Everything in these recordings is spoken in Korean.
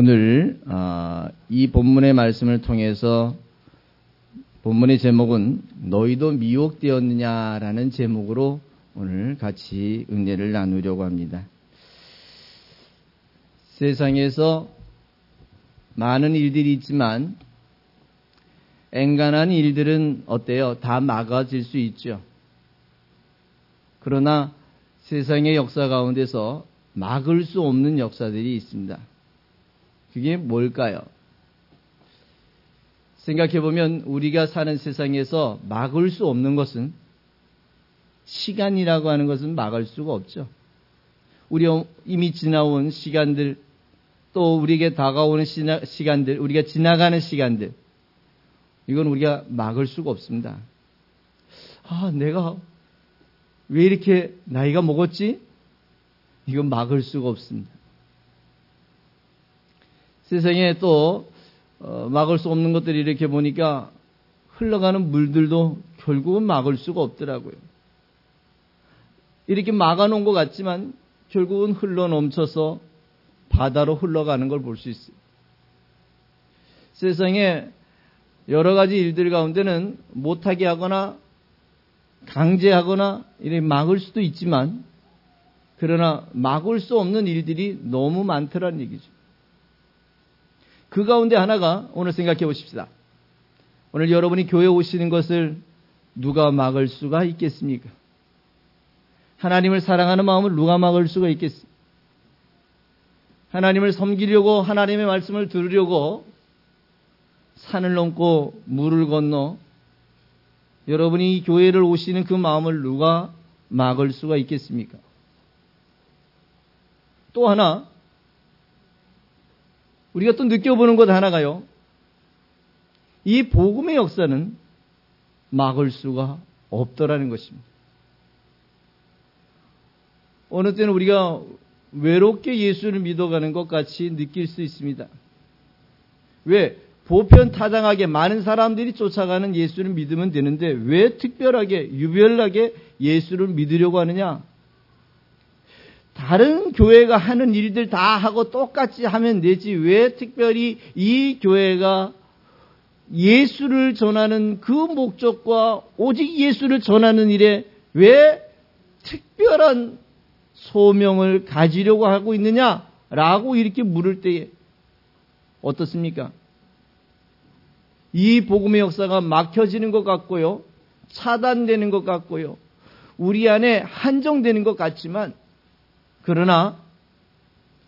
오늘 이 본문의 말씀을 통해서 본문의 제목은 너희도 미혹되었느냐라는 제목으로 오늘 같이 은혜를 나누려고 합니다. 세상에서 많은 일들이 있지만 엔간한 일들은 어때요? 다 막아질 수 있죠. 그러나 세상의 역사 가운데서 막을 수 없는 역사들이 있습니다. 그게 뭘까요? 생각해보면 우리가 사는 세상에서 막을 수 없는 것은 시간이라고 하는 것은 막을 수가 없죠. 우리 이미 지나온 시간들, 또 우리에게 다가오는 시간들, 우리가 지나가는 시간들, 이건 우리가 막을 수가 없습니다. 내가 왜 이렇게 나이가 먹었지? 이건 막을 수가 없습니다. 세상에 또 막을 수 없는 것들이 이렇게 보니까 흘러가는 물들도 결국은 막을 수가 없더라고요. 이렇게 막아놓은 것 같지만 결국은 흘러 넘쳐서 바다로 흘러가는 걸 볼 수 있어요. 세상에 여러 가지 일들 가운데는 못하게 하거나 강제하거나 이렇게 막을 수도 있지만, 그러나 막을 수 없는 일들이 너무 많더라는 얘기죠. 그 가운데 하나가 오늘 생각해 보십시다. 오늘 여러분이 교회에 오시는 것을 누가 막을 수가 있겠습니까? 하나님을 사랑하는 마음을 누가 막을 수가 있겠습니까? 하나님을 섬기려고, 하나님의 말씀을 들으려고 산을 넘고 물을 건너 여러분이 이 교회를 오시는 그 마음을 누가 막을 수가 있겠습니까? 또 하나, 우리가 또 느껴보는 것 하나가요. 이 복음의 역사는 막을 수가 없더라는 것입니다. 어느 때는 우리가 외롭게 예수를 믿어가는 것 같이 느낄 수 있습니다. 왜? 보편타당하게 많은 사람들이 쫓아가는 예수를 믿으면 되는데 왜 특별하게 유별나게 예수를 믿으려고 하느냐? 다른 교회가 하는 일들 다 하고 똑같이 하면 되지 왜 특별히 이 교회가 예수를 전하는 그 목적과 오직 예수를 전하는 일에 왜 특별한 소명을 가지려고 하고 있느냐라고 이렇게 물을 때에 어떻습니까? 이 복음의 역사가 막혀지는 것 같고요, 차단되는 것 같고요, 우리 안에 한정되는 것 같지만, 그러나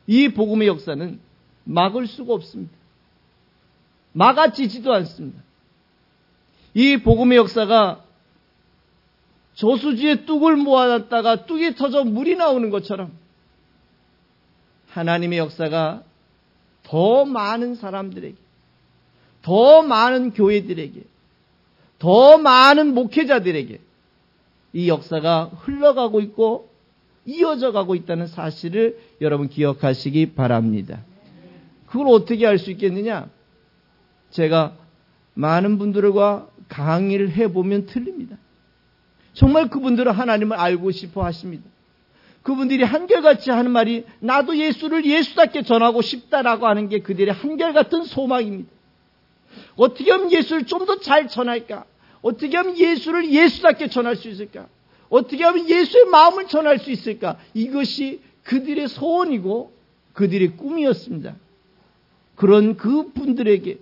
이 복음의 역사는 막을 수가 없습니다. 막아지지도 않습니다. 이 복음의 역사가 저수지에 뚝을 모아놨다가 뚝이 터져 물이 나오는 것처럼 하나님의 역사가 더 많은 사람들에게, 더 많은 교회들에게, 더 많은 목회자들에게 이 역사가 흘러가고 있고 이어져 가고 있다는 사실을 여러분 기억하시기 바랍니다. 그걸 어떻게 알 수 있겠느냐? 제가 많은 분들과 강의를 해보면 틀립니다. 정말 그분들은 하나님을 알고 싶어 하십니다. 그분들이 한결같이 하는 말이 나도 예수를 예수답게 전하고 싶다라고 하는 게 그들의 한결같은 소망입니다. 어떻게 하면 예수를 좀 더 잘 전할까? 어떻게 하면 예수를 예수답게 전할 수 있을까? 어떻게 하면 예수의 마음을 전할 수 있을까? 이것이 그들의 소원이고 그들의 꿈이었습니다. 그런 그 분들에게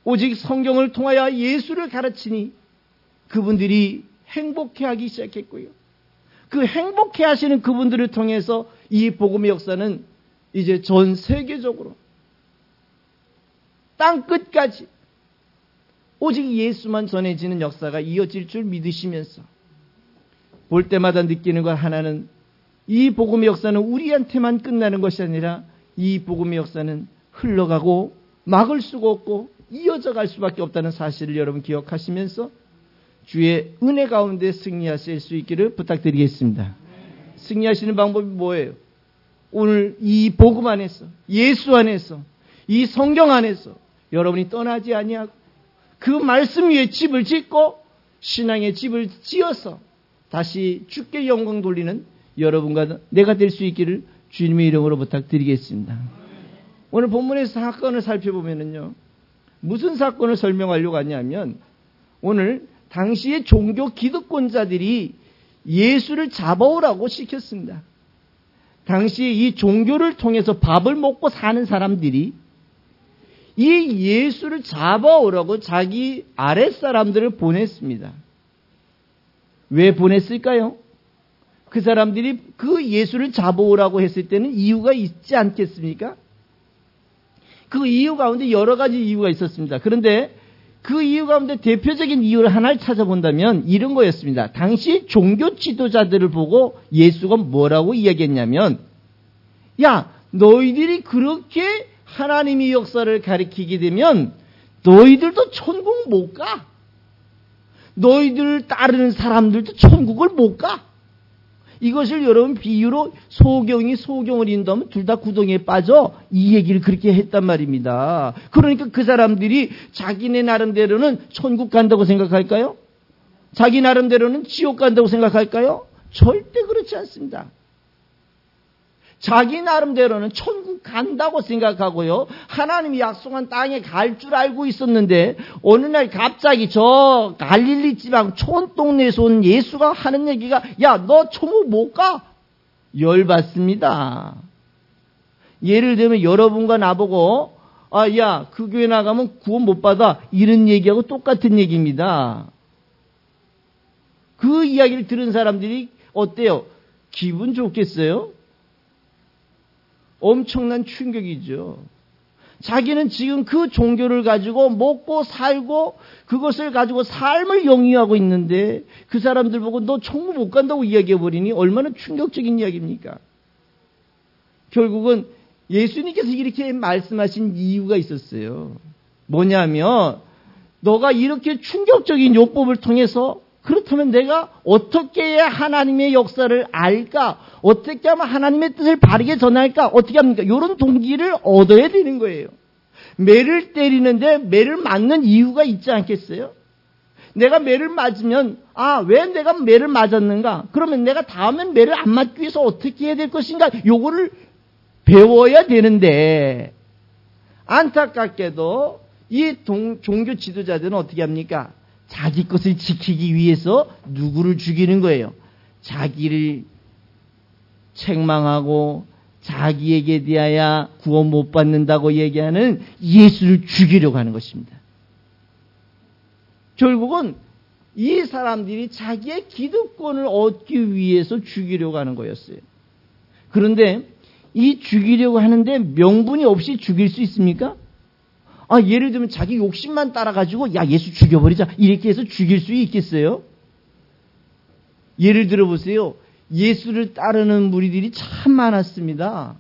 오직 성경을 통하여 예수를 가르치니 그분들이 행복해하기 시작했고요. 그 행복해 하시는 그분들을 통해서 이 복음의 역사는 이제 전 세계적으로 땅 끝까지 오직 예수만 전해지는 역사가 이어질 줄 믿으시면서 볼 때마다 느끼는 것 하나는 이 복음의 역사는 우리한테만 끝나는 것이 아니라 이 복음의 역사는 흘러가고 막을 수가 없고 이어져 갈 수밖에 없다는 사실을 여러분 기억하시면서 주의 은혜 가운데 승리하실 수 있기를 부탁드리겠습니다. 승리하시는 방법이 뭐예요? 오늘 이 복음 안에서, 예수 안에서, 이 성경 안에서 여러분이 떠나지 아니하고 그 말씀 위에 집을 짓고 신앙의 집을 지어서 다시 주께 영광 돌리는 여러분과 내가 될 수 있기를 주님의 이름으로 부탁드리겠습니다. 오늘 본문의 사건을 살펴보면은요, 무슨 사건을 설명하려고 하냐면, 오늘 당시의 종교 기득권자들이 예수를 잡아오라고 시켰습니다. 당시 이 종교를 통해서 밥을 먹고 사는 사람들이 이 예수를 잡아오라고 자기 아랫사람들을 보냈습니다. 왜 보냈을까요? 그 사람들이 그 예수를 잡아오라고 했을 때는 이유가 있지 않겠습니까? 그 이유 가운데 여러 가지 이유가 있었습니다. 그런데 그 이유 가운데 대표적인 이유를 하나를 찾아본다면 이런 거였습니다. 당시 종교 지도자들을 보고 예수가 뭐라고 이야기했냐면, 야, 너희들이 그렇게 하나님의 역사를 가리키게 되면 너희들도 천국 못 가. 너희들을 따르는 사람들도 천국을 못 가. 이것을 여러분 비유로 소경이 소경을 인도하면 둘 다 구덩이에 빠져, 이 얘기를 그렇게 했단 말입니다. 그러니까 그 사람들이 자기네 나름대로는 천국 간다고 생각할까요? 자기 나름대로는 지옥 간다고 생각할까요? 절대 그렇지 않습니다. 자기 나름대로는 천국 간다고 생각하고요, 하나님이 약속한 땅에 갈 줄 알고 있었는데 어느 날 갑자기 저 갈릴리 지방 촌동네에서 온 예수가 하는 얘기가, 야, 너 천국 못 가? 열받습니다. 예를 들면 여러분과 나보고, 아, 야, 그 교회 나가면 구원 못 받아, 이런 얘기하고 똑같은 얘기입니다. 그 이야기를 들은 사람들이 어때요? 기분 좋겠어요? 엄청난 충격이죠. 자기는 지금 그 종교를 가지고 먹고 살고 그것을 가지고 삶을 영위하고 있는데 그 사람들 보고 너 천국 못 간다고 이야기해버리니 얼마나 충격적인 이야기입니까? 결국은 예수님께서 이렇게 말씀하신 이유가 있었어요. 뭐냐면, 너가 이렇게 충격적인 율법을 통해서, 그렇다면 내가 어떻게 해야 하나님의 역사를 알까? 어떻게 하면 하나님의 뜻을 바르게 전할까? 어떻게 합니까? 이런 동기를 얻어야 되는 거예요. 매를 때리는데 매를 맞는 이유가 있지 않겠어요? 내가 매를 맞으면, 아, 왜 내가 매를 맞았는가? 그러면 내가 다음엔 매를 안 맞기 위해서 어떻게 해야 될 것인가? 요거를 배워야 되는데, 안타깝게도 이 종교 지도자들은 어떻게 합니까? 자기 것을 지키기 위해서 누구를 죽이는 거예요? 자기를 책망하고 자기에게 대하여 구원 못 받는다고 얘기하는 예수를 죽이려고 하는 것입니다. 결국은 이 사람들이 자기의 기득권을 얻기 위해서 죽이려고 하는 거였어요. 그런데 이 죽이려고 하는데 명분이 없이 죽일 수 있습니까? 아, 예를 들면 자기 욕심만 따라가지고 야, 예수 죽여버리자 이렇게 해서 죽일 수 있겠어요? 예를 들어보세요. 예수를 따르는 무리들이 참 많았습니다.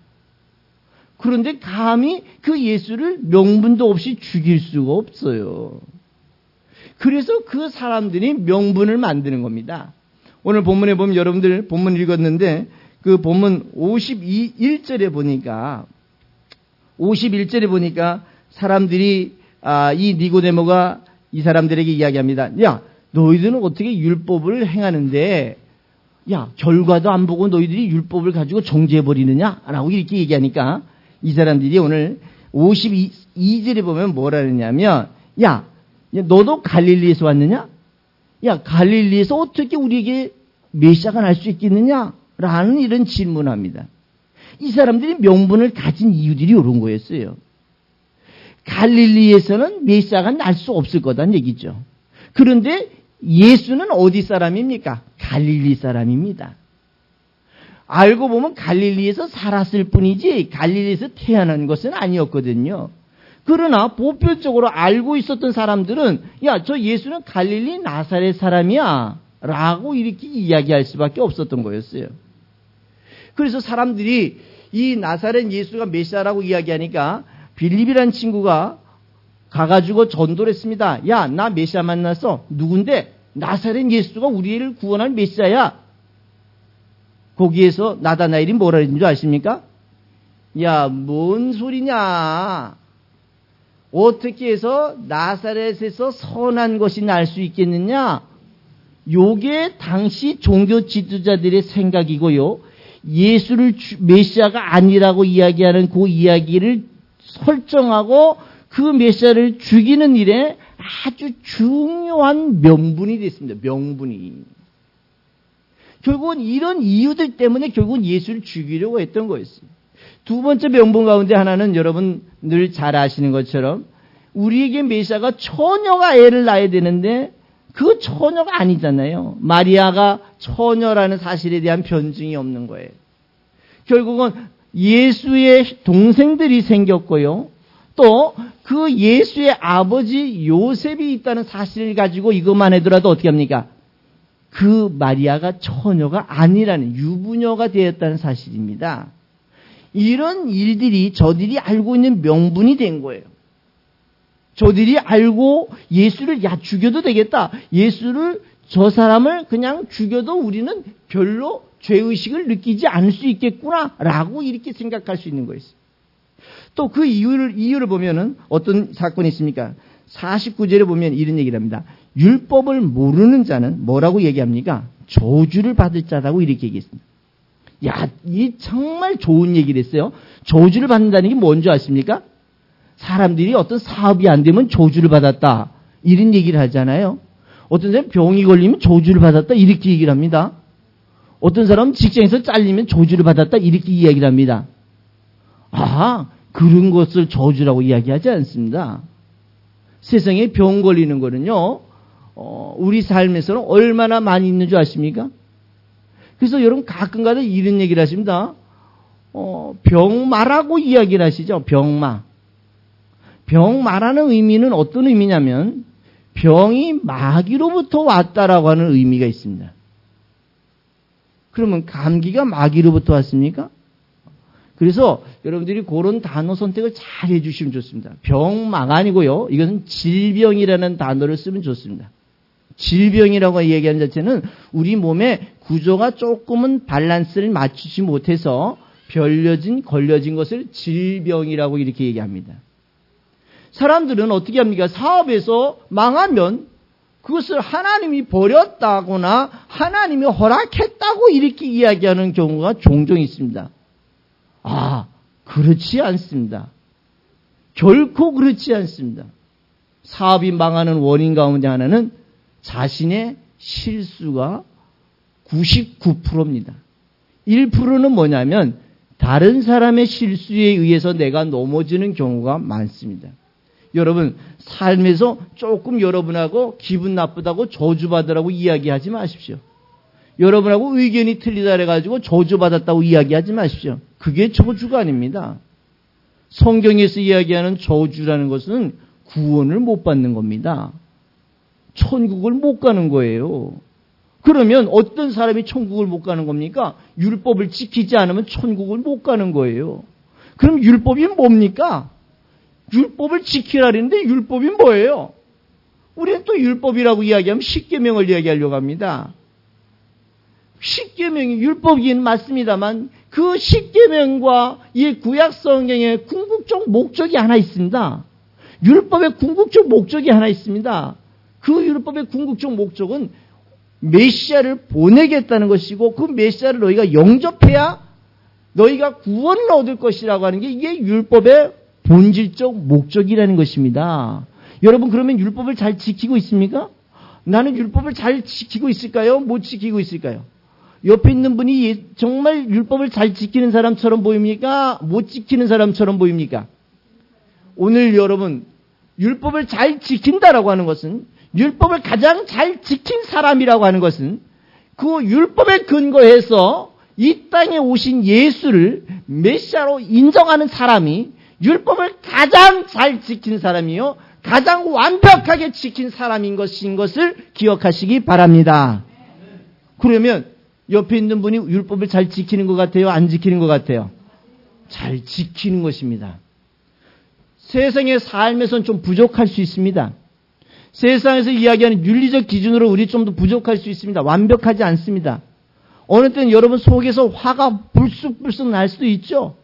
그런데 감히 그 예수를 명분도 없이 죽일 수가 없어요. 그래서 그 사람들이 명분을 만드는 겁니다. 오늘 본문에 보면, 여러분들 본문 읽었는데 그 본문 51절에 보니까 51절에 보니까 사람들이 이 니고데모가 이 사람들에게 이야기합니다. 야, 너희들은 어떻게 율법을 행하는데 야, 결과도 안 보고 너희들이 율법을 가지고 정죄해버리느냐? 라고 이렇게 얘기하니까 이 사람들이 오늘 52절에 보면 뭐라 그러냐면, 야, 너도 갈릴리에서 왔느냐? 야, 갈릴리에서 어떻게 우리에게 메시아가 날 수 있겠느냐? 라는 이런 질문을 합니다. 이 사람들이 명분을 가진 이유들이 이런 거였어요. 갈릴리에서는 메시아가 날 수 없을 거다는 얘기죠. 그런데 예수는 어디 사람입니까? 갈릴리 사람입니다. 알고 보면 갈릴리에서 살았을 뿐이지 갈릴리에서 태어난 것은 아니었거든요. 그러나 보편적으로 알고 있었던 사람들은 야, 저 예수는 갈릴리 나사렛 사람이야 라고 이렇게 이야기할 수밖에 없었던 거였어요. 그래서 사람들이 이 나사렛 예수가 메시아라고 이야기하니까 빌립이라는 친구가 가가지고 전도를 했습니다. 야, 나 메시아 만났어. 누군데? 나사렛 예수가 우리를 구원할 메시아야. 거기에서 나다나엘이 뭐라 했는 줄 아십니까? 야, 뭔 소리냐. 어떻게 해서 나사렛에서 선한 것이 날 수 있겠느냐? 요게 당시 종교 지도자들의 생각이고요. 예수를 메시아가 아니라고 이야기하는 그 이야기를 설정하고 그 메시아를 죽이는 일에 아주 중요한 명분이 됐습니다. 명분이. 결국은 이런 이유들 때문에 결국은 예수를 죽이려고 했던 거였어요. 두 번째 명분 가운데 하나는 여러분 늘 잘 아시는 것처럼 우리에게 메시아가 처녀가 애를 낳아야 되는데 그 처녀가 아니잖아요. 마리아가 처녀라는 사실에 대한 변증이 없는 거예요. 결국은 예수의 동생들이 생겼고요. 또 그 예수의 아버지 요셉이 있다는 사실을 가지고 이것만 해더라도 어떻게 합니까? 그 마리아가 처녀가 아니라는 유부녀가 되었다는 사실입니다. 이런 일들이 저들이 알고 있는 명분이 된 거예요. 저들이 알고 예수를 죽여도 되겠다. 예수를 저 사람을 그냥 죽여도 우리는 별로 죄의식을 느끼지 않을 수 있겠구나 라고 이렇게 생각할 수 있는 거였어요. 또 그 이유를 보면은 어떤 사건이 있습니까? 49절에 보면 이런 얘기를 합니다. 율법을 모르는 자는 뭐라고 얘기합니까? 저주를 받을 자라고 이렇게 얘기했습니다. 야, 이 정말 좋은 얘기를 했어요. 저주를 받는다는 게 뭔지 아십니까? 사람들이 어떤 사업이 안 되면 저주를 받았다. 이런 얘기를 하잖아요. 어떤 사람 병이 걸리면 저주를 받았다. 이렇게 얘기를 합니다. 어떤 사람은 직장에서 잘리면 저주를 받았다. 이렇게 이야기를 합니다. 아, 그런 것을 저주라고 이야기하지 않습니다. 세상에 병 걸리는 거는요, 우리 삶에서는 얼마나 많이 있는 줄 아십니까? 그래서 여러분 가끔가다 이런 얘기를 하십니다. 병마라고 이야기를 하시죠. 병마. 병마라는 의미는 어떤 의미냐면 병이 마귀로부터 왔다라고 하는 의미가 있습니다. 그러면 감기가 마귀로부터 왔습니까? 그래서 여러분들이 그런 단어 선택을 잘 해주시면 좋습니다. 병마가 아니고요. 이것은 질병이라는 단어를 쓰면 좋습니다. 질병이라고 얘기하는 자체는 우리 몸의 구조가 조금은 밸런스를 맞추지 못해서 걸려진 것을 질병이라고 이렇게 얘기합니다. 사람들은 어떻게 합니까? 사업에서 망하면 그것을 하나님이 버렸다거나 하나님이 허락했다고 이렇게 이야기하는 경우가 종종 있습니다. 아, 그렇지 않습니다. 결코 그렇지 않습니다. 사업이 망하는 원인 가운데 하나는 자신의 실수가 99%입니다. 1%는 뭐냐면 다른 사람의 실수에 의해서 내가 넘어지는 경우가 많습니다. 여러분, 삶에서 조금 여러분하고 기분 나쁘다고 저주받으라고 이야기하지 마십시오. 여러분하고 의견이 틀리다 그래가지고 저주받았다고 이야기하지 마십시오. 그게 저주가 아닙니다. 성경에서 이야기하는 저주라는 것은 구원을 못 받는 겁니다. 천국을 못 가는 거예요. 그러면 어떤 사람이 천국을 못 가는 겁니까? 율법을 지키지 않으면 천국을 못 가는 거예요. 그럼 율법이 뭡니까? 율법을 지키라는데 율법이 뭐예요? 우리는 또 율법이라고 이야기하면 십계명을 이야기하려고 합니다. 십계명이 율법이긴 맞습니다만 그 십계명과 이 구약 성경의 궁극적 목적이 하나 있습니다. 율법의 궁극적 목적이 하나 있습니다. 그 율법의 궁극적 목적은 메시아를 보내겠다는 것이고 그 메시아를 너희가 영접해야 너희가 구원을 얻을 것이라고 하는 게 이게 율법의 본질적 목적이라는 것입니다. 여러분 그러면 율법을 잘 지키고 있습니까? 나는 율법을 잘 지키고 있을까요? 못 지키고 있을까요? 옆에 있는 분이 정말 율법을 잘 지키는 사람처럼 보입니까? 못 지키는 사람처럼 보입니까? 오늘 여러분 율법을 잘 지킨다라고 하는 것은 율법을 가장 잘 지킨 사람이라고 하는 것은 그 율법에 근거해서 이 땅에 오신 예수를 메시아로 인정하는 사람이 율법을 가장 잘 지킨 사람이요 가장 완벽하게 지킨 사람인 것을 기억하시기 바랍니다. 그러면 옆에 있는 분이 율법을 잘 지키는 것 같아요? 안 지키는 것 같아요? 잘 지키는 것입니다. 세상의 삶에서는 좀 부족할 수 있습니다. 세상에서 이야기하는 윤리적 기준으로 우리 좀 더 부족할 수 있습니다. 완벽하지 않습니다. 어느 때는 여러분 속에서 화가 불쑥불쑥 날 수도 있죠.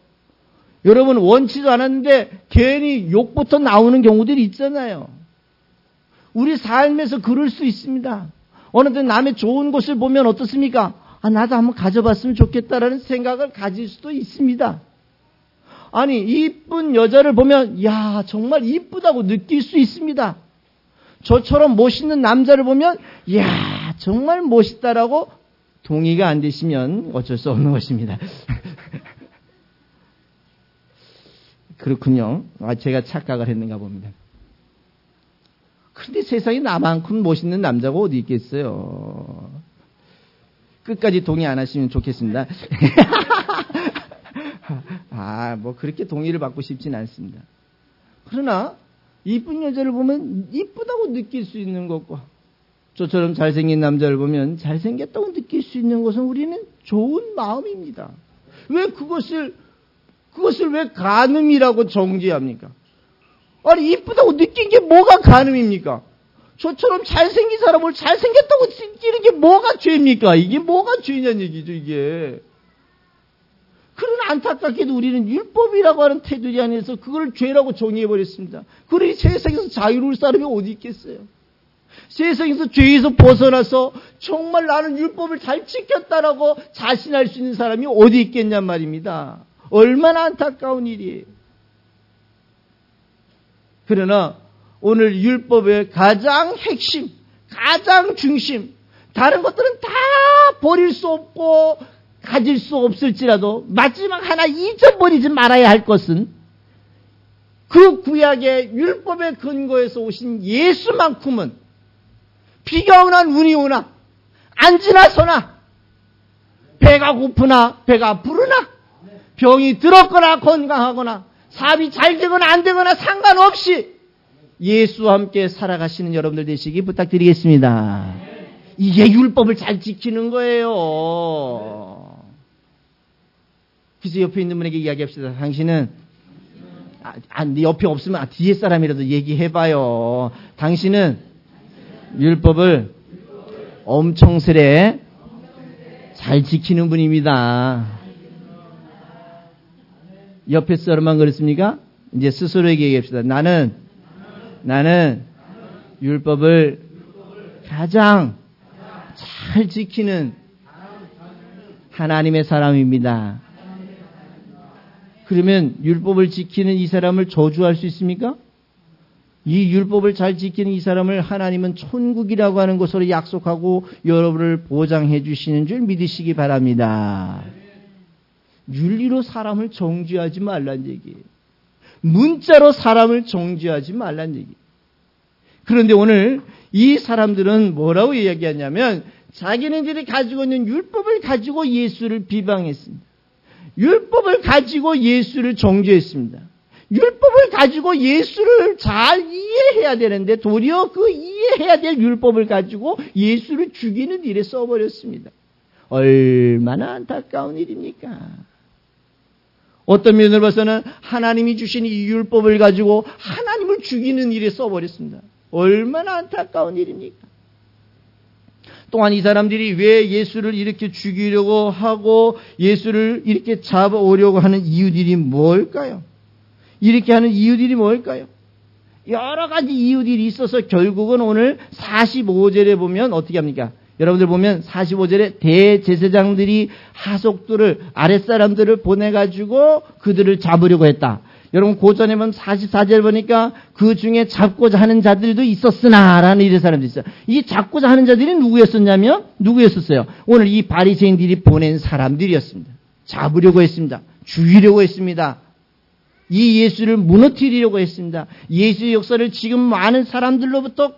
여러분 원치도 않았는데 괜히 욕부터 나오는 경우들이 있잖아요. 우리 삶에서 그럴 수 있습니다. 어느 때는 남의 좋은 것을 보면 어떻습니까? 아, 나도 한번 가져봤으면 좋겠다라는 생각을 가질 수도 있습니다. 아니 이쁜 여자를 보면 야 정말 이쁘다고 느낄 수 있습니다. 저처럼 멋있는 남자를 보면 야 정말 멋있다라고 동의가 안 되시면 어쩔 수 없는 것입니다. 그렇군요. 제가 착각을 했는가 봅니다. 그런데 세상에 나만큼 멋있는 남자가 어디 있겠어요. 끝까지 동의 안 하시면 좋겠습니다. 뭐 그렇게 동의를 받고 싶진 않습니다. 그러나 이쁜 여자를 보면 이쁘다고 느낄 수 있는 것과 저처럼 잘생긴 남자를 보면 잘생겼다고 느낄 수 있는 것은 우리는 좋은 마음입니다. 왜 그것을 왜 간음이라고 정죄합니까? 아니 이쁘다고 느낀 게 뭐가 간음입니까? 저처럼 잘생긴 사람을 잘생겼다고 느끼는 게 뭐가 죄입니까? 이게 뭐가 죄냐는 얘기죠, 이게. 그러나 안타깝게도 우리는 율법이라고 하는 테두리 안에서 그걸 죄라고 정의해버렸습니다. 그러니 세상에서 자유로울 사람이 어디 있겠어요? 세상에서 죄에서 벗어나서 정말 나는 율법을 잘 지켰다라고 자신할 수 있는 사람이 어디 있겠냔 말입니다. 얼마나 안타까운 일이에요. 그러나 오늘 율법의 가장 핵심, 가장 중심, 다른 것들은 다 버릴 수 없고 가질 수 없을지라도 마지막 하나 잊어버리지 말아야 할 것은 그 구약의 율법의 근거에서 오신 예수만큼은 비가 오나 눈이 오나 앉으나 서나 배가 고프나 배가 부르나 병이 들었거나 건강하거나 사업이 잘 되거나 안 되거나 상관없이 예수와 함께 살아가시는 여러분들 되시기 부탁드리겠습니다. 이게 율법을 잘 지키는 거예요. 그래서 옆에 있는 분에게 이야기합시다. 당신은 네 옆에 없으면 뒤에 사람이라도 얘기해봐요. 당신은 율법을 엄청스레 잘 지키는 분입니다. 옆에 사람만 그렇습니까? 이제 스스로에게 얘기합시다. 나는 율법을 가장 잘 지키는 하나님의 사람입니다. 그러면 율법을 지키는 이 사람을 저주할 수 있습니까? 이 율법을 잘 지키는 이 사람을 하나님은 천국이라고 하는 것으로 약속하고 여러분을 보장해 주시는 줄 믿으시기 바랍니다. 윤리로 사람을 정죄하지 말란 얘기예요. 문자로 사람을 정죄하지 말란 얘기예요. 그런데 오늘 이 사람들은 뭐라고 이야기하냐면 자기네들이 가지고 있는 율법을 가지고 예수를 비방했습니다. 율법을 가지고 예수를 정죄했습니다. 율법을 가지고 예수를 잘 이해해야 되는데 도리어 그 이해해야 될 율법을 가지고 예수를 죽이는 일에 써버렸습니다. 얼마나 안타까운 일입니까? 어떤 면으로 봐서는 하나님이 주신 이 율법을 가지고 하나님을 죽이는 일에 써버렸습니다. 얼마나 안타까운 일입니까? 또한 이 사람들이 왜 예수를 이렇게 죽이려고 하고 예수를 이렇게 잡아오려고 하는 이유들이 뭘까요? 이렇게 하는 이유들이 뭘까요? 여러 가지 이유들이 있어서 결국은 오늘 45절에 보면 어떻게 합니까? 여러분들 보면 45절에 대제사장들이 하속들을 아랫사람들을 보내가지고 그들을 잡으려고 했다. 여러분 고전에 보면 44절 보니까 그 중에 잡고자 하는 자들도 있었으나 라는 이런 사람들이 있어요. 이 잡고자 하는 자들이 누구였었냐면 누구였었어요? 오늘 이 바리새인들이 보낸 사람들이었습니다. 잡으려고 했습니다. 죽이려고 했습니다. 이 예수를 무너뜨리려고 했습니다. 예수의 역사를 지금 많은 사람들로부터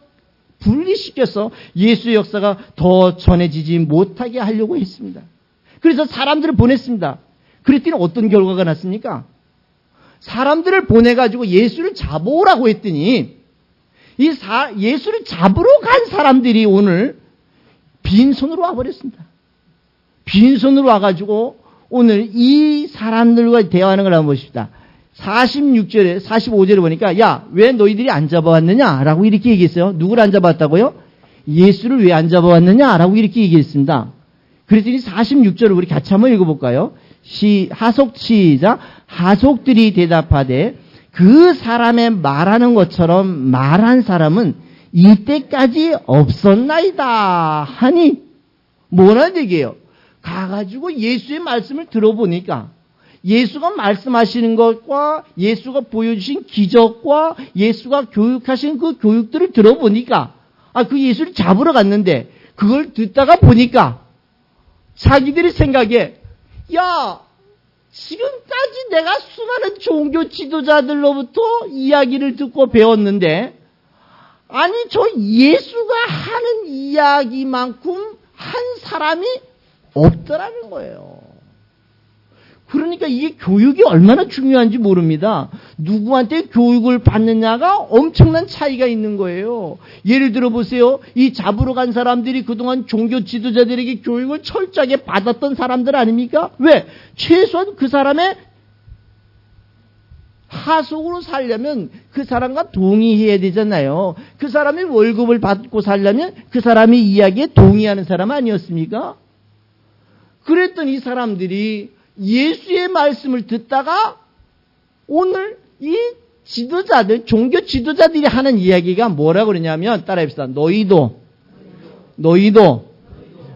분리시켜서 예수의 역사가 더 전해지지 못하게 하려고 했습니다. 그래서 사람들을 보냈습니다. 그랬더니 어떤 결과가 났습니까? 사람들을 보내가지고 예수를 잡아오라고 했더니 예수를 잡으러 간 사람들이 오늘 빈손으로 와버렸습니다. 빈손으로 와가지고 오늘 이 사람들과 대화하는 걸 한번 보십시다. 46절에 45절에 보니까 야, 왜 너희들이 안 잡아왔느냐? 라고 이렇게 얘기했어요. 누구를 안 잡아왔다고요? 예수를 왜 안 잡아왔느냐? 라고 이렇게 얘기했습니다. 그랬더니 46절을 우리 같이 한번 읽어볼까요? 시작. 하속들이 대답하되 그 사람의 말하는 것처럼 말한 사람은 이때까지 없었나이다 하니 뭐라는 얘기예요? 가가지고 예수의 말씀을 들어보니까 예수가 말씀하시는 것과 예수가 보여주신 기적과 예수가 교육하신 그 교육들을 들어보니까 그 예수를 잡으러 갔는데 그걸 듣다가 보니까 자기들이 생각에 지금까지 내가 수많은 종교 지도자들로부터 이야기를 듣고 배웠는데 아니 저 예수가 하는 이야기만큼 한 사람이 없더라는 거예요. 그러니까 이게 교육이 얼마나 중요한지 모릅니다. 누구한테 교육을 받느냐가 엄청난 차이가 있는 거예요. 예를 들어 보세요. 이 잡으러 간 사람들이 그동안 종교 지도자들에게 교육을 철저하게 받았던 사람들 아닙니까? 왜? 최소한 그 사람의 하속으로 살려면 그 사람과 동의해야 되잖아요. 그 사람이 월급을 받고 살려면 그 사람의 이야기에 동의하는 사람 아니었습니까? 그랬던 이 사람들이 예수의 말씀을 듣다가 오늘 이 지도자들, 종교 지도자들이 하는 이야기가 뭐라고 그러냐면 따라합시다. 너희도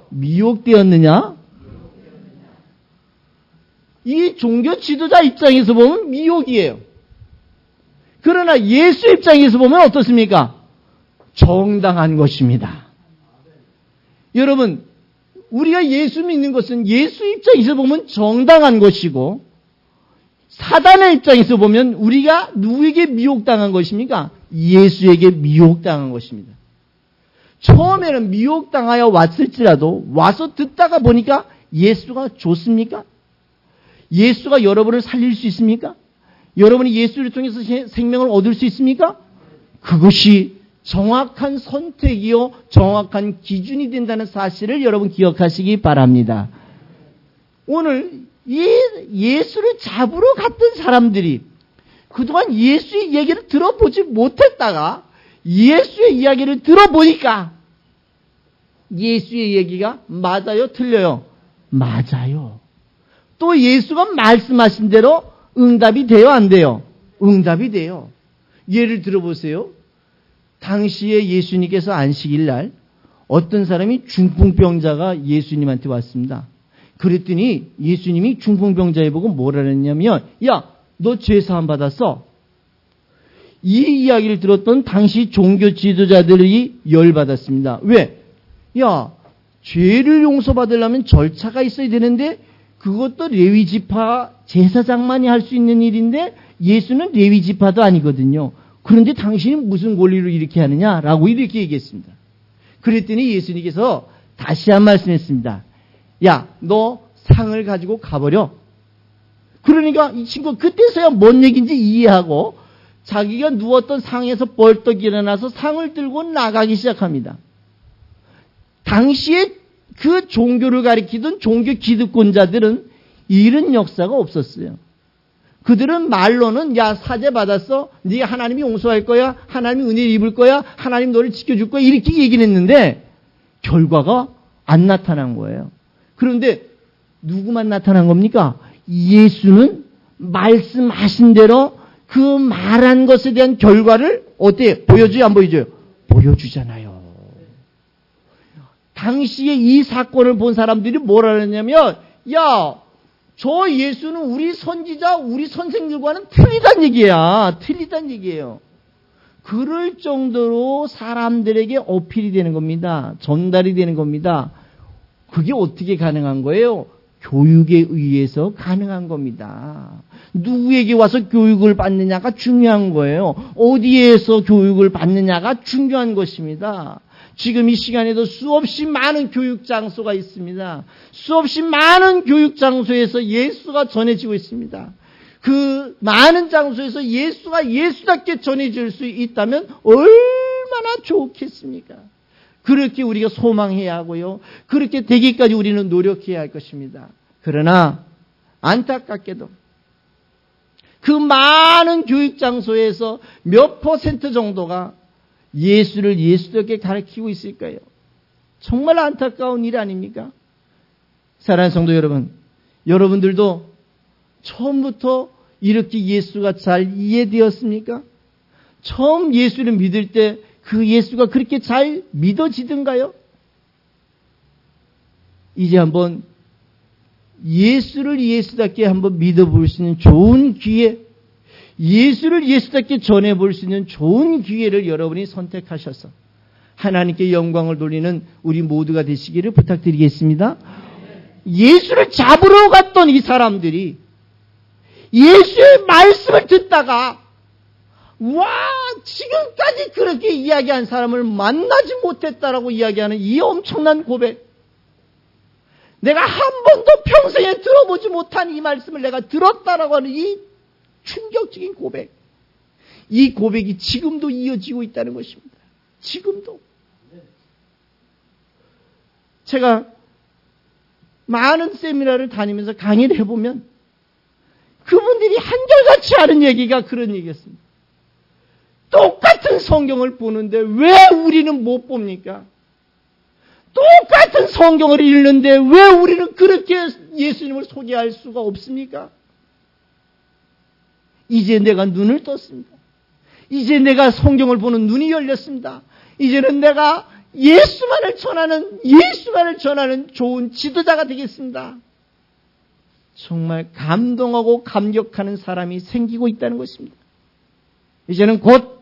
미혹되었느냐? 이 종교 지도자 입장에서 보면 미혹이에요. 그러나 예수 입장에서 보면 어떻습니까? 정당한 것입니다. 여러분, 우리가 예수 믿는 것은 예수 입장에서 보면 정당한 것이고 사단의 입장에서 보면 우리가 누구에게 미혹당한 것입니까? 예수에게 미혹당한 것입니다. 처음에는 미혹당하여 왔을지라도 와서 듣다가 보니까 예수가 좋습니까? 예수가 여러분을 살릴 수 있습니까? 여러분이 예수를 통해서 생명을 얻을 수 있습니까? 그것이 정확한 선택이요, 정확한 기준이 된다는 사실을 여러분 기억하시기 바랍니다. 오늘 이 예수를 잡으러 갔던 사람들이 그동안 예수의 얘기를 들어보지 못했다가 예수의 이야기를 들어보니까 예수의 얘기가 맞아요, 틀려요? 맞아요. 또 예수가 말씀하신 대로 응답이 돼요, 안 돼요? 응답이 돼요. 예를 들어보세요. 당시에 예수님께서 안식일 날 어떤 사람이 중풍병자가 예수님한테 왔습니다. 그랬더니 예수님이 중풍병자에 보고 뭐라 그랬냐면 야, 너 죄사함 받았어? 이 이야기를 들었던 당시 종교 지도자들이 열받았습니다. 왜? 야, 죄를 용서받으려면 절차가 있어야 되는데 그것도 레위지파 제사장만이 할 수 있는 일인데 예수는 레위지파도 아니거든요. 그런데 당신이 무슨 권리로 이렇게 하느냐라고 이렇게 얘기했습니다. 그랬더니 예수님께서 다시 한 말씀했습니다. 야, 너 상을 가지고 가버려. 그러니까 이 친구 그때서야 뭔 얘기인지 이해하고 자기가 누웠던 상에서 벌떡 일어나서 상을 들고 나가기 시작합니다. 당시에 그 종교를 가리키던 종교 기득권자들은 이런 역사가 없었어요. 그들은 말로는 야, 사죄 받았어? 네가 하나님이 용서할 거야? 하나님이 은혜를 입을 거야? 하나님 너를 지켜줄 거야? 이렇게 얘기를 했는데 결과가 안 나타난 거예요. 그런데 누구만 나타난 겁니까? 예수는 말씀하신 대로 그 말한 것에 대한 결과를 어때? 보여줘요? 안 보여줘요? 보여주잖아요. 당시에 이 사건을 본 사람들이 뭐라 그랬냐면 야, 저 예수는 우리 선지자, 우리 선생들과는 틀리단 얘기야. 틀리단 얘기예요. 그럴 정도로 사람들에게 어필이 되는 겁니다. 전달이 되는 겁니다. 그게 어떻게 가능한 거예요? 교육에 의해서 가능한 겁니다. 누구에게 와서 교육을 받느냐가 중요한 거예요. 어디에서 교육을 받느냐가 중요한 것입니다. 지금 이 시간에도 수없이 많은 교육 장소가 있습니다. 수없이 많은 교육 장소에서 예수가 전해지고 있습니다. 그 많은 장소에서 예수가 예수답게 전해질 수 있다면 얼마나 좋겠습니까? 그렇게 우리가 소망해야 하고요. 그렇게 되기까지 우리는 노력해야 할 것입니다. 그러나 안타깝게도 그 많은 교육 장소에서 몇 % 정도가 예수를 예수답게 가르치고 있을까요? 정말 안타까운 일 아닙니까? 사랑하는 성도 여러분, 여러분들도 처음부터 이렇게 예수가 잘 이해되었습니까? 처음 예수를 믿을 때 그 예수가 그렇게 잘 믿어지던가요? 이제 한번 예수를 예수답게 한번 믿어볼 수 있는 좋은 기회, 예수를 예수답게 전해볼 수 있는 좋은 기회를 여러분이 선택하셔서 하나님께 영광을 돌리는 우리 모두가 되시기를 부탁드리겠습니다. 예수를 잡으러 갔던 이 사람들이 예수의 말씀을 듣다가 와, 지금까지 그렇게 이야기한 사람을 만나지 못했다라고 이야기하는 이 엄청난 고백. 내가 한 번도 평생에 들어보지 못한 이 말씀을 내가 들었다라고 하는 이 충격적인 고백. 이 고백이 지금도 이어지고 있다는 것입니다. 지금도. 제가 많은 세미나를 다니면서 강의를 해보면 그분들이 한결같이 하는 얘기가 그런 얘기였습니다. 똑같은 성경을 보는데 왜 우리는 못 봅니까? 똑같은 성경을 읽는데 왜 우리는 그렇게 예수님을 소개할 수가 없습니까? 이제 내가 눈을 떴습니다. 이제 내가 성경을 보는 눈이 열렸습니다. 이제는 내가 예수만을 전하는 좋은 지도자가 되겠습니다. 정말 감동하고 감격하는 사람이 생기고 있다는 것입니다. 이제는 곧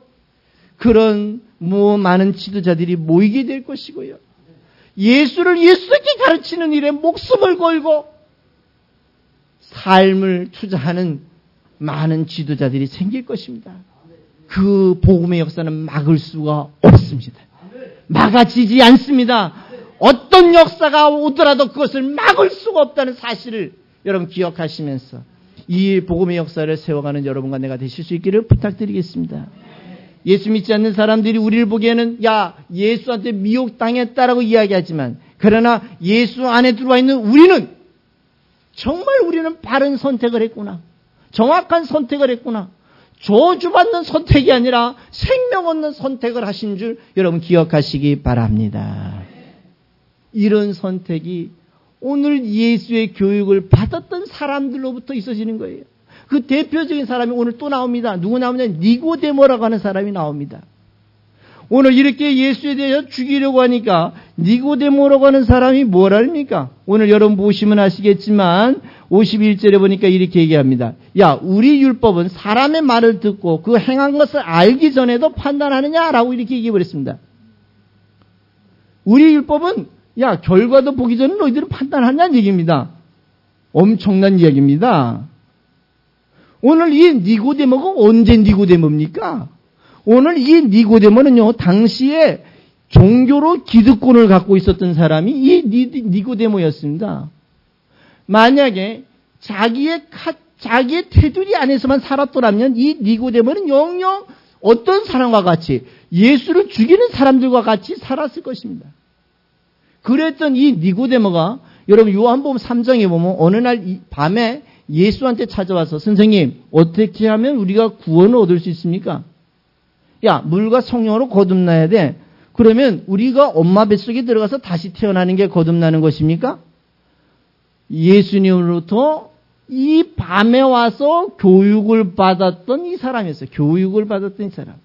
그런 많은 지도자들이 모이게 될 것이고요. 예수를 예수답게 가르치는 일에 목숨을 걸고 삶을 투자하는 많은 지도자들이 생길 것입니다. 그 복음의 역사는 막을 수가 없습니다. 막아지지 않습니다. 어떤 역사가 오더라도 그것을 막을 수가 없다는 사실을 여러분 기억하시면서 이 복음의 역사를 세워가는 여러분과 내가 되실 수 있기를 부탁드리겠습니다. 예수 믿지 않는 사람들이 우리를 보기에는 야, 예수한테 미혹당했다라고 이야기하지만 그러나 예수 안에 들어와 있는 우리는 정말 우리는 바른 선택을 했구나. 정확한 선택을 했구나. 저주받는 선택이 아니라 생명 얻는 선택을 하신 줄 여러분 기억하시기 바랍니다. 이런 선택이 오늘 예수의 교육을 받았던 사람들로부터 있어지는 거예요. 그 대표적인 사람이 오늘 또 나옵니다. 누구 나오냐? 니고데모라고 하는 사람이 나옵니다. 오늘 이렇게 예수에 대해서 죽이려고 하니까 니고데모라고 하는 사람이 뭐랍니까? 오늘 여러분 보시면 아시겠지만 51절에 보니까 이렇게 얘기합니다. 야, 우리 율법은 사람의 말을 듣고 그 행한 것을 알기 전에도 판단하느냐라고 이렇게 얘기해 버렸습니다. 우리 율법은 야, 결과도 보기 전에 너희들은 판단하냐는 얘기입니다. 엄청난 이야기입니다. 오늘 이 니고데모가 언제 니고데모입니까? 오늘 이 니고데모는요, 당시에 종교로 기득권을 갖고 있었던 사람이 이 니고데모였습니다. 만약에 자기의 테두리 안에서만 살았더라면 이 니고데모는 영영 어떤 사람과 같이 예수를 죽이는 사람들과 같이 살았을 것입니다. 그랬던 이 니고데모가 여러분 요한복음 3장에 보면 어느 날 밤에 예수한테 찾아와서 선생님 어떻게 하면 우리가 구원을 얻을 수 있습니까? 야, 물과 성령으로 거듭나야 돼. 그러면 우리가 엄마 뱃속에 들어가서 다시 태어나는 게 거듭나는 것입니까? 예수님으로부터 이 밤에 와서 교육을 받았던 이 사람이었어요. 교육을 받았던 이 사람.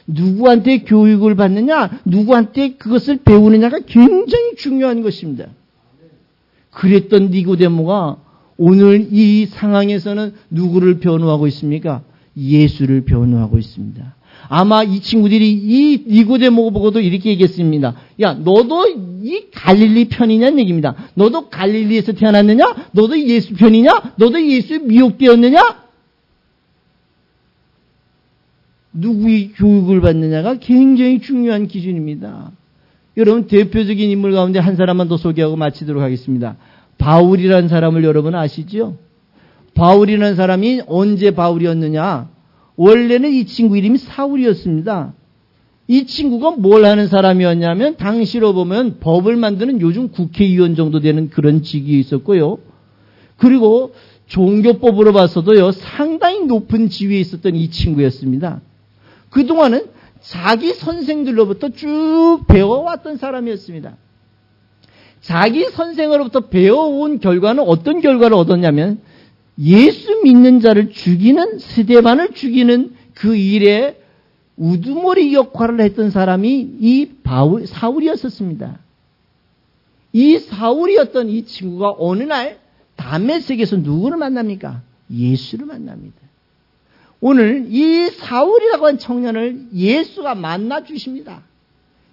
누구한테 교육을 받느냐, 누구한테 그것을 배우느냐가 굉장히 중요한 것입니다. 그랬던 니고데모가 오늘 이 상황에서는 누구를 변호하고 있습니까? 예수를 변호하고 있습니다. 아마 이 친구들이 이 니고데모 보고도 이렇게 얘기했습니다. 야, 너도 이 갈릴리 편이냐는 얘기입니다. 너도 갈릴리에서 태어났느냐? 너도 예수 편이냐? 너도 예수에 미혹되었느냐? 누구의 교육을 받느냐가 굉장히 중요한 기준입니다. 여러분 대표적인 인물 가운데 한 사람만 더 소개하고 마치도록 하겠습니다. 바울이라는 사람을 여러분 아시죠? 바울이라는 사람이 언제 바울이었느냐? 원래는 이 친구 이름이 사울이었습니다. 이 친구가 뭘 하는 사람이었냐면 당시로 보면 법을 만드는 요즘 국회의원 정도 되는 그런 직위에 있었고요. 그리고 종교법으로 봐서도요 상당히 높은 지위에 있었던 이 친구였습니다. 그동안은 자기 선생들로부터 쭉 배워왔던 사람이었습니다. 자기 선생으로부터 배워온 결과는 어떤 결과를 얻었냐면 예수 믿는 자를 죽이는 스데반을 죽이는 그 일에 우두머리 역할을 했던 사람이 이 사울이었었습니다. 이 사울이었던 이 친구가 어느 날 다메섹에서 누구를 만납니까? 예수를 만납니다. 오늘 이 사울이라고 하는 청년을 예수가 만나 주십니다.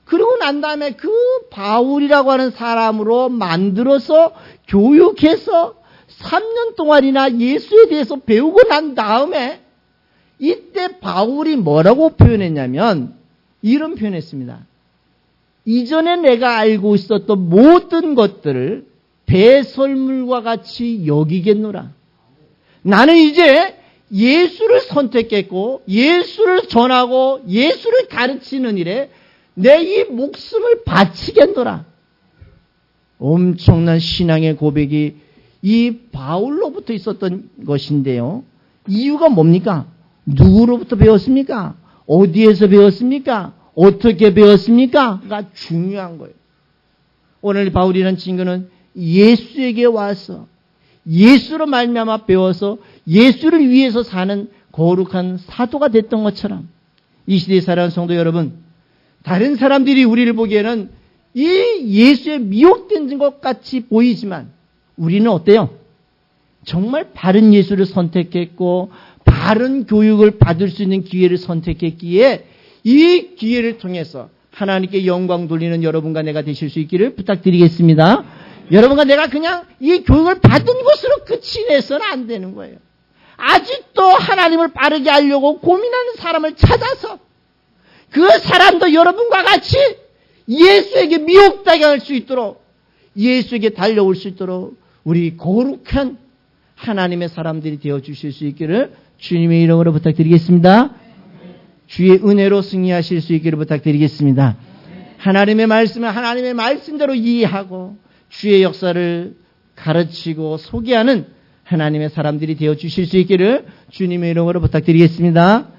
그러고 난 다음에 그 바울이라고 하는 사람으로 만들어서 교육해서 3년 동안이나 예수에 대해서 배우고 난 다음에 이때 바울이 뭐라고 표현했냐면 이런 표현했습니다. 이전에 내가 알고 있었던 모든 것들을 배설물과 같이 여기겠노라. 나는 이제 예수를 선택했고 예수를 전하고 예수를 가르치는 일에 내 이 목숨을 바치겠노라. 엄청난 신앙의 고백이 이 바울로부터 있었던 것인데요. 이유가 뭡니까? 누구로부터 배웠습니까? 어디에서 배웠습니까? 어떻게 배웠습니까? 가 중요한 거예요. 오늘 바울이라는 친구는 예수에게 와서 예수로 말미암아 배워서 예수를 위해서 사는 거룩한 사도가 됐던 것처럼 이 시대에 살아가는 성도 여러분, 다른 사람들이 우리를 보기에는 이 예수에 미혹된 것 같이 보이지만 우리는 어때요? 정말 바른 예수를 선택했고 바른 교육을 받을 수 있는 기회를 선택했기에 이 기회를 통해서 하나님께 영광 돌리는 여러분과 내가 되실 수 있기를 부탁드리겠습니다. 여러분과 내가 그냥 이 교육을 받은 것으로 끝이 내서는 안 되는 거예요. 아직도 하나님을 바르게 하려고 고민하는 사람을 찾아서 그 사람도 여러분과 같이 예수에게 미혹당할 수 있도록 예수에게 달려올 수 있도록 우리 거룩한 하나님의 사람들이 되어주실 수 있기를 주님의 이름으로 부탁드리겠습니다. 주의 은혜로 승리하실 수 있기를 부탁드리겠습니다. 하나님의 말씀을 하나님의 말씀대로 이해하고 주의 역사를 가르치고 소개하는 하나님의 사람들이 되어주실 수 있기를 주님의 이름으로 부탁드리겠습니다.